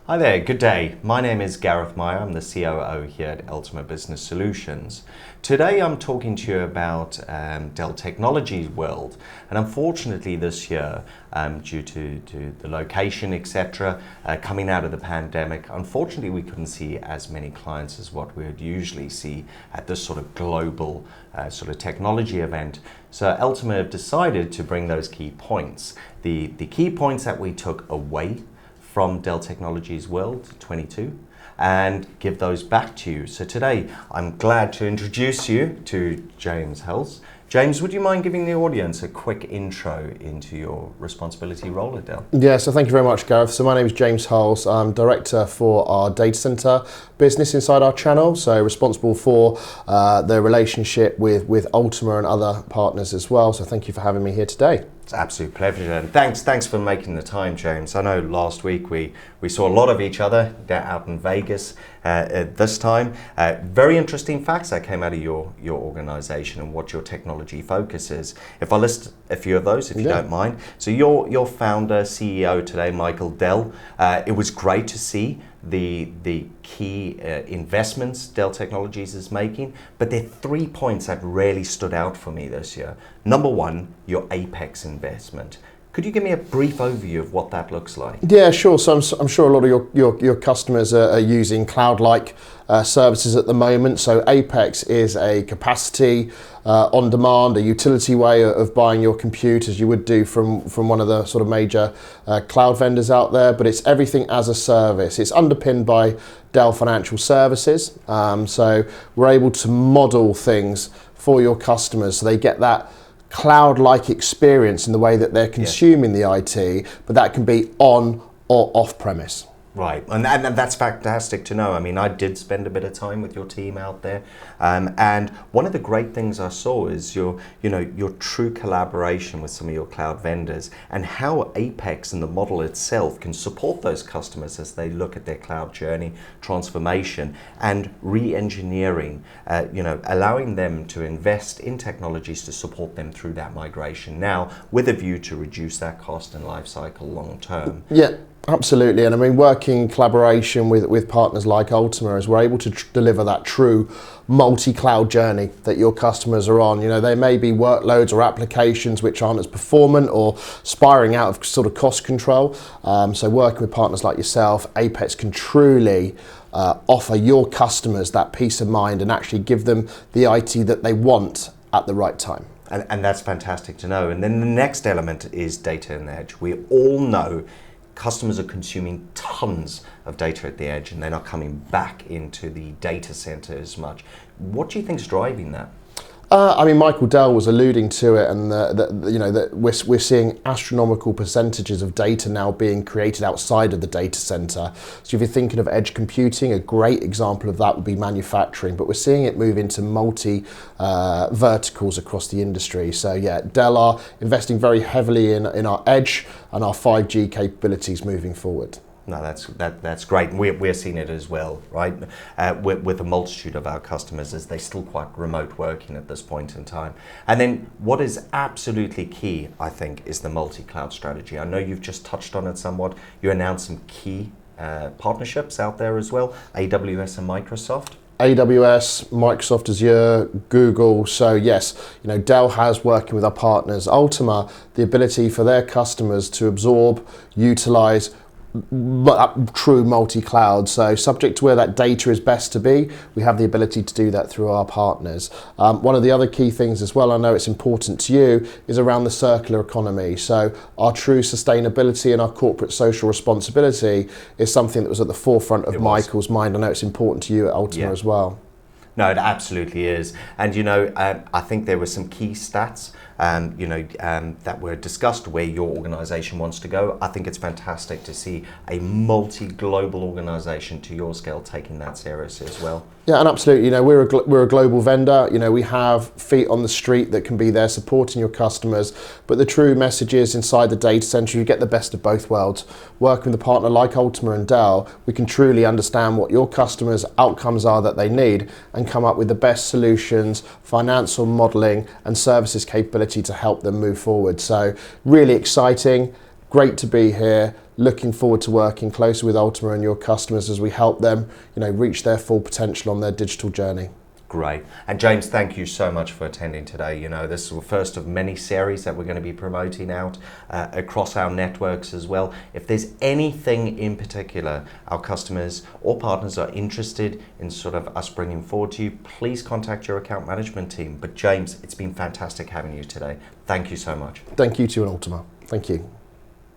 Hi there, good day. My name is Gareth Meyer. I'm the COO here at Ultima Business Solutions. Today I'm talking to you about Dell Technologies World, and unfortunately this year, due to the location, etc., coming out of the pandemic, unfortunately we couldn't see as many clients as what we would usually see at this sort of global sort of technology event. So Ultima have decided to bring those key points. The key points that we took away from Dell Technologies World 22 and give those back to you. So today I'm glad to introduce you to James Hulse. James, would you mind giving the audience a quick intro into your responsibility role at Dell? Yeah, so thank you very much, Gareth. So my name is James Hulse. I'm director for our data center business inside our channel, so responsible for the relationship with Ultima and other partners as well. So thank you for having me here today. It's an absolute pleasure, and thanks for making the time, James. I know last week we saw a lot of each other out in Vegas this time. Very interesting facts that came out of your organization and what your technology focus is. If I list a few of those, if you don't mind. So your founder, CEO today, Michael Dell. It was great to see the key investments Dell Technologies is making, but there are 3 points that really stood out for me this year. Number one, your Apex investment. Could you give me a brief overview of what that looks like? Yeah, sure. So I'm sure a lot of your customers are using cloud-like services at the moment. So Apex is a capacity on demand, a utility way of buying your compute as you would do from one of the sort of major cloud vendors out there, but it's everything as a service. It's underpinned by Dell Financial Services. So we're able to model things for your customers so they get that cloud-like experience in the way that they're consuming the IT, but that can be on or off-premise. Right, and that's fantastic to know. I mean, I did spend a bit of time with your team out there, and one of the great things I saw is your true collaboration with some of your cloud vendors and how Apex and the model itself can support those customers as they look at their cloud journey, transformation, and re-engineering. Allowing them to invest in technologies to support them through that migration now, with a view to reduce that cost and life cycle long term. Yeah. Absolutely, and I mean, working in collaboration with partners like Ultima, as we're able to deliver that true multi-cloud journey that your customers are on. There may be workloads or applications which aren't as performant or spiraling out of sort of cost control. So working with partners like yourself, Apex can truly offer your customers that peace of mind and actually give them the IT that they want at the right time. And that's fantastic to know. And then the next element is data and edge. We all know customers are consuming tons of data at the edge and they're not coming back into the data center as much. What do you think is driving that? I mean, Michael Dell was alluding to it, and that we're seeing astronomical percentages of data now being created outside of the data center. So if you're thinking of edge computing, a great example of that would be manufacturing, but we're seeing it move into multi verticals across the industry. So yeah, Dell are investing very heavily in our edge and our 5G capabilities moving forward. No, that's great. We're seeing it as well, right? With a multitude of our customers as they're still quite remote working at this point in time. And then what is absolutely key, I think, is the multi-cloud strategy. I know you've just touched on it somewhat. You announced some key partnerships out there as well, AWS and Microsoft. AWS, Microsoft Azure, Google. So yes, Dell has, working with our partners, Ultima, the ability for their customers to absorb, utilize true multi-cloud. So subject to where that data is best to be, we have the ability to do that through our partners. One of the other key things as well, I know it's important to you, is around the circular economy. So our true sustainability and our corporate social responsibility is something that was at the forefront of Michael's mind. I know it's important to you at Ultima as well. No, it absolutely is. And I think there were some key stats that were discussed where your organization wants to go. I think it's fantastic to see a multi-global organization to your scale taking that seriously as well. Yeah, and absolutely. We're a global vendor. We have feet on the street that can be there supporting your customers. But the true message is inside the data center, you get the best of both worlds. Working with a partner like Ultima and Dell, we can truly understand what your customers' outcomes are that they need and come up with the best solutions, financial modeling and services capability to help them move forward. So really exciting. great to be here. Looking forward to working closely with Ultima and your customers as we help them, reach their full potential on their digital journey. Great. And James, thank you so much for attending today. This is the first of many series that we're going to be promoting out across our networks as well. If there's anything in particular our customers or partners are interested in sort of us bringing forward to you, please contact your account management team. But James, it's been fantastic having you today. Thank you so much. Thank you to Ultima. Thank you.